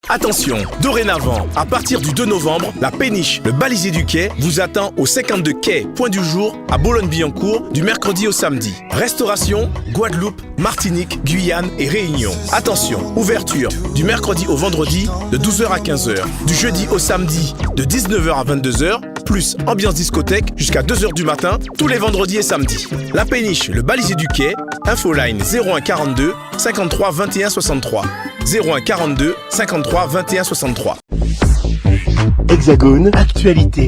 Attention, dorénavant, à partir du 2 novembre, la péniche, le balisier du quai, vous attend au 52 quai Point du Jour à Boulogne-Billancourt du mercredi au samedi. Restauration, Guadeloupe, Martinique, Guyane et Réunion. Attention, ouverture du mercredi au vendredi de 12h à 15h, du jeudi au samedi de 19h à 22h, plus ambiance discothèque jusqu'à 2h du matin, tous les vendredis et samedis. La péniche, le balisier du quai, infoline 01 42 53 21 63. 01 42 53 21 63. Hexagone, actualité.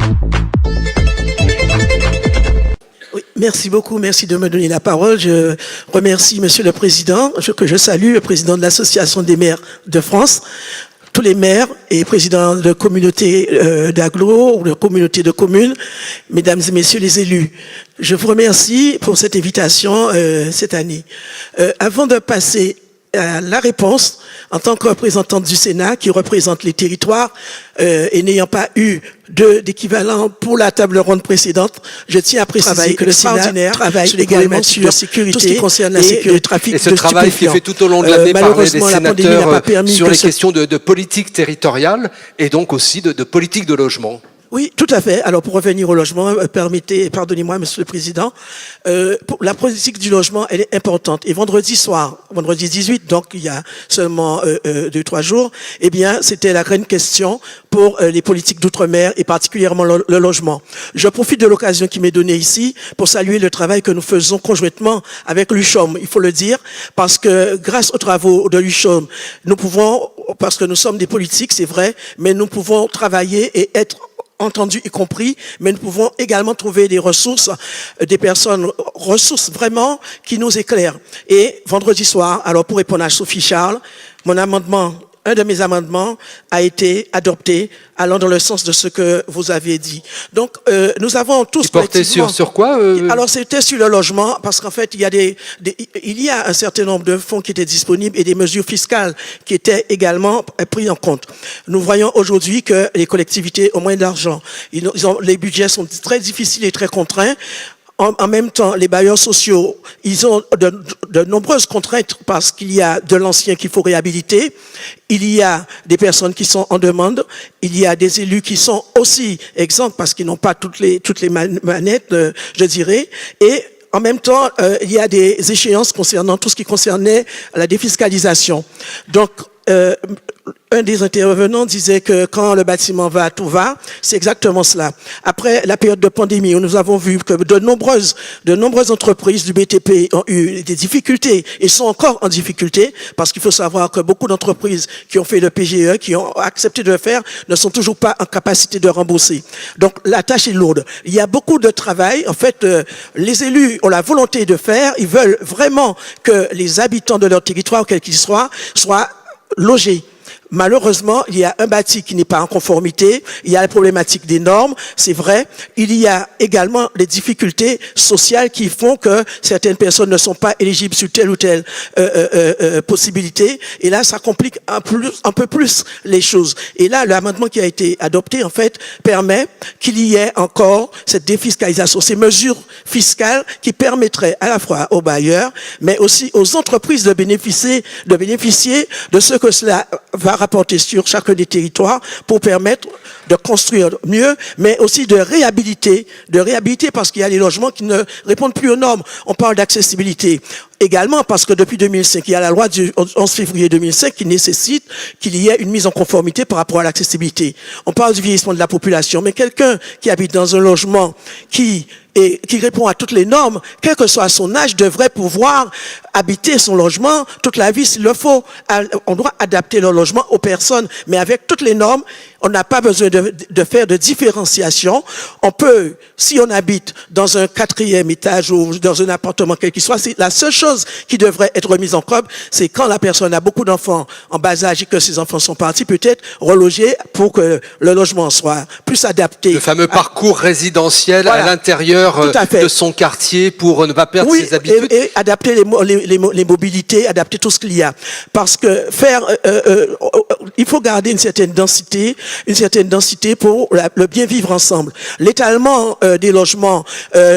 Oui, merci beaucoup, merci de me donner la parole. Je remercie Monsieur le Président, que je salue, le Président de l'Association des maires de France, tous les maires et présidents de communautés d'agglo ou de communautés de communes, mesdames et messieurs les élus. Je vous remercie pour cette invitation cette année. Avant de passer à la réponse, en tant que représentante du Sénat qui représente les territoires et n'ayant pas eu d'équivalent pour la table ronde précédente, je tiens à préciser que le Sénat travaille également sur la sécurité, tout ce qui concerne la sécurité, le trafic de stupéfiants. Et ce travail qui est fait tout au long de l'année par les sénateurs sur les questions de politique territoriale et donc aussi de politique de logement. Oui, tout à fait. Alors, pour revenir au logement, pardonnez-moi, Monsieur le Président, la politique du logement, elle est importante. Et vendredi soir, vendredi 18, donc il y a seulement 2-3 jours, eh bien, c'était la grande question pour les politiques d'outre-mer et particulièrement le logement. Je profite de l'occasion qui m'est donnée ici pour saluer le travail que nous faisons conjointement avec l'UCHOM, il faut le dire, parce que grâce aux travaux de l'UCHOM, nous pouvons, parce que nous sommes des politiques, c'est vrai, mais nous pouvons travailler et être entendu y compris, mais nous pouvons également trouver des ressources, des personnes, ressources vraiment qui nous éclairent. Et vendredi soir, alors pour répondre à Sophie Charles, un de mes amendements a été adopté allant dans le sens de ce que vous aviez dit. Donc, nous avons tous porté sur quoi Alors, c'était sur le logement, parce qu'en fait, il y a un certain nombre de fonds qui étaient disponibles et des mesures fiscales qui étaient également prises en compte. Nous voyons aujourd'hui que les collectivités ont moins d'argent. Les budgets sont très difficiles et très contraints. En même temps, les bailleurs sociaux, ils ont de nombreuses contraintes parce qu'il y a de l'ancien qu'il faut réhabiliter, il y a des personnes qui sont en demande, il y a des élus qui sont aussi exempts parce qu'ils n'ont pas toutes les manettes, je dirais, et en même temps, il y a des échéances concernant tout ce qui concernait la défiscalisation. Donc, un des intervenants disait que quand le bâtiment va, tout va. C'est exactement cela. Après la période de pandémie, où nous avons vu que de nombreuses entreprises du BTP ont eu des difficultés et sont encore en difficulté, parce qu'il faut savoir que beaucoup d'entreprises qui ont fait le PGE, qui ont accepté de le faire, ne sont toujours pas en capacité de rembourser. Donc la tâche est lourde. Il y a beaucoup de travail. En fait, les élus ont la volonté de faire. Ils veulent vraiment que les habitants de leur territoire, quel qu'il soit, soient logés. Malheureusement, il y a un bâti qui n'est pas en conformité, il y a la problématique des normes, c'est vrai. Il y a également les difficultés sociales qui font que certaines personnes ne sont pas éligibles sur telle ou telle possibilité. Et là, ça complique un peu plus les choses. Et là, l'amendement qui a été adopté, en fait, permet qu'il y ait encore cette défiscalisation, ces mesures fiscales qui permettraient à la fois aux bailleurs, mais aussi aux entreprises de bénéficier de ce que cela va rapporter sur chacun des territoires pour permettre de construire mieux, mais aussi de réhabiliter parce qu'il y a des logements qui ne répondent plus aux normes. On parle d'accessibilité. Également parce que depuis 2005, il y a la loi du 11 février 2005 qui nécessite qu'il y ait une mise en conformité par rapport à l'accessibilité. On parle du vieillissement de la population, mais quelqu'un qui habite dans un logement qui répond à toutes les normes, quel que soit son âge, devrait pouvoir habiter son logement toute la vie s'il le faut. On doit adapter le logement aux personnes, mais avec toutes les normes, on n'a pas besoin de faire de différenciation. On peut, si on habite dans un 4e étage ou dans un appartement quel qu'il soit, c'est la seule chose qui devrait être remise en cause, c'est quand la personne a beaucoup d'enfants en bas âge et que ses enfants sont partis, peut-être reloger pour que le logement soit plus adapté. Le fameux parcours résidentiel à l'intérieur de son quartier pour ne pas perdre ses habitudes. Et adapter les mobilités, adapter tout ce qu'il y a. Parce que il faut garder une certaine densité pour le bien vivre ensemble. L'étalement des logements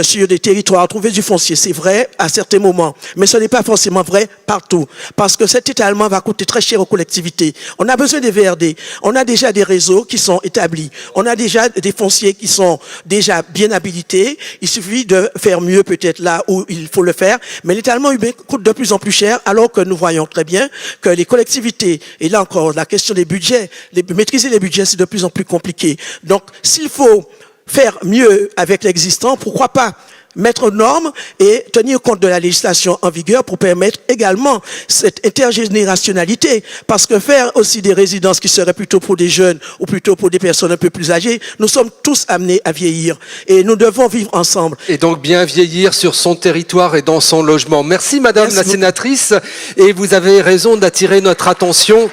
sur des territoires, trouver du foncier, c'est vrai à certains moments, mais ce n'est pas forcément vrai partout, parce que cet étalement va coûter très cher aux collectivités. On a besoin des VRD, on a déjà des réseaux qui sont établis, on a déjà des fonciers qui sont déjà bien habilités, il suffit de faire mieux peut-être là où il faut le faire, mais l'étalement urbain coûte de plus en plus cher, alors que nous voyons très bien que les collectivités, et là encore la question des budgets, maîtriser les budgets c'est de plus en plus compliqué. Donc s'il faut faire mieux avec l'existant, pourquoi pas mettre aux normes et tenir compte de la législation en vigueur pour permettre également cette intergénérationnalité, parce que faire aussi des résidences qui seraient plutôt pour des jeunes ou plutôt pour des personnes un peu plus âgées, nous sommes tous amenés à vieillir et nous devons vivre ensemble. Et donc bien vieillir sur son territoire et dans son logement. Merci Madame la sénatrice, et vous avez raison d'attirer notre attention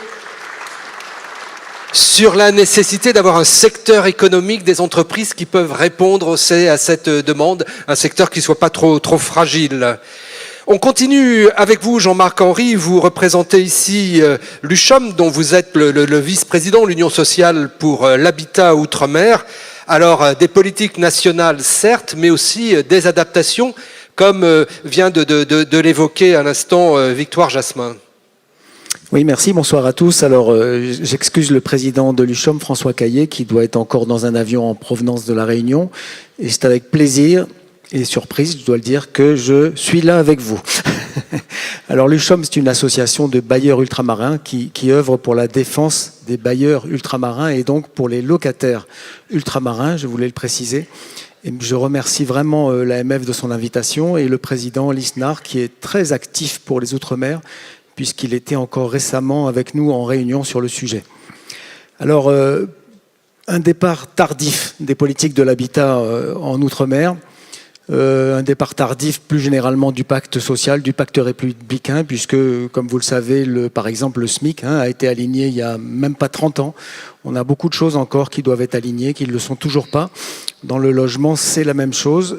sur la nécessité d'avoir un secteur économique des entreprises qui peuvent répondre aussi à cette demande, un secteur qui ne soit pas trop fragile. On continue avec vous, Jean-Marc Henry. Vous représentez ici l'UCHOM, dont vous êtes le vice-président, l'Union sociale pour l'habitat outre-mer. Alors, des politiques nationales, certes, mais aussi des adaptations, comme vient de l'évoquer à l'instant Victoire Jasmin. Oui, merci. Bonsoir à tous. Alors, j'excuse le président de l'UCHOM, François Caillé, qui doit être encore dans un avion en provenance de La Réunion. Et c'est avec plaisir et surprise, je dois le dire, que je suis là avec vous. Alors, l'UCHOM, c'est une association de bailleurs ultramarins qui œuvre pour la défense des bailleurs ultramarins et donc pour les locataires ultramarins, je voulais le préciser. Et je remercie vraiment l'AMF de son invitation et le président Lisnard, qui est très actif pour les Outre-mer, puisqu'il était encore récemment avec nous en réunion sur le sujet. Alors, un départ tardif des politiques de l'habitat en Outre-mer, un départ tardif plus généralement du pacte social, du pacte républicain, puisque, comme vous le savez, par exemple, le SMIC a été aligné il n'y a même pas 30 ans. On a beaucoup de choses encore qui doivent être alignées, qui ne le sont toujours pas. Dans le logement, c'est la même chose.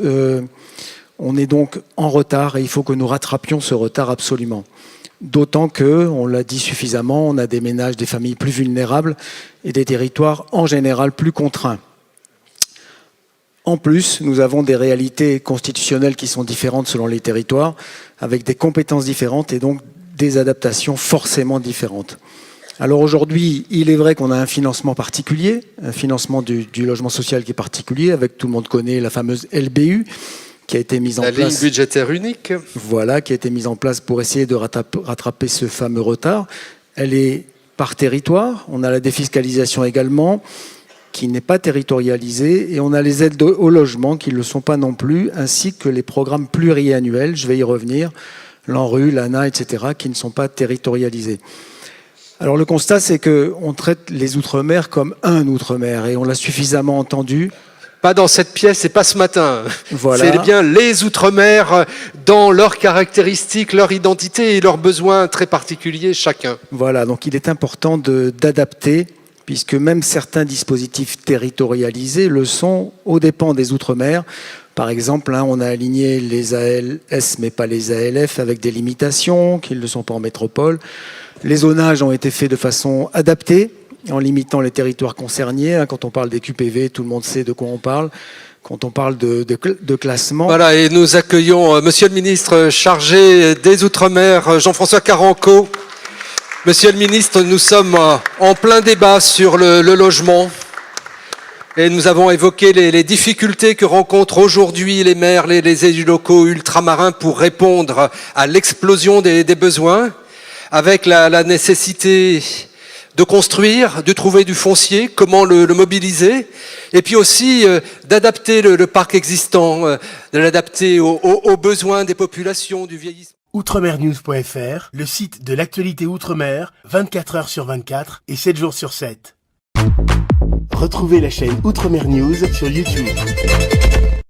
On est donc en retard et il faut que nous rattrapions ce retard absolument. D'autant que, on l'a dit suffisamment, on a des ménages, des familles plus vulnérables et des territoires en général plus contraints. En plus, nous avons des réalités constitutionnelles qui sont différentes selon les territoires, avec des compétences différentes et donc des adaptations forcément différentes. Alors aujourd'hui, il est vrai qu'on a un financement particulier, un financement du logement social qui est particulier, avec tout le monde connaît la fameuse LBU, qui a été mise en place. La ligne budgétaire unique. Voilà, qui a été mise en place pour essayer de rattraper ce fameux retard. Elle est par territoire. On a la défiscalisation également, qui n'est pas territorialisée. Et on a les aides au logement, qui ne le sont pas non plus, ainsi que les programmes pluriannuels, je vais y revenir, l'ANRU, l'ANA, etc., qui ne sont pas territorialisés. Alors le constat, c'est qu'on traite les Outre-mer comme un Outre-mer, et on l'a suffisamment entendu. Pas dans cette pièce et pas ce matin. Voilà. C'est bien les Outre-mer dans leurs caractéristiques, leur identité et leurs besoins très particuliers chacun. Voilà, donc il est important d'adapter, puisque même certains dispositifs territorialisés le sont aux dépens des Outre-mer. Par exemple, on a aligné les ALS mais pas les ALF avec des limitations qui ne le sont pas en métropole. Les zonages ont été faits de façon adaptée, en limitant les territoires concernés. Quand on parle des QPV, tout le monde sait de quoi on parle. Quand on parle de classement... Voilà, et nous accueillons Monsieur le ministre chargé des Outre-mer, Jean-François Carenco. Monsieur le ministre, nous sommes en plein débat sur le logement. Et nous avons évoqué les difficultés que rencontrent aujourd'hui les maires, les élus locaux ultramarins pour répondre à l'explosion des besoins, avec la nécessité de construire, de trouver du foncier, comment le mobiliser, et puis aussi d'adapter le parc existant, de l'adapter aux besoins des populations, du vieillissement. Outremernews.fr, le site de l'actualité Outre-mer, 24 heures sur 24 et 7 jours sur 7. Retrouvez la chaîne Outremer News sur YouTube.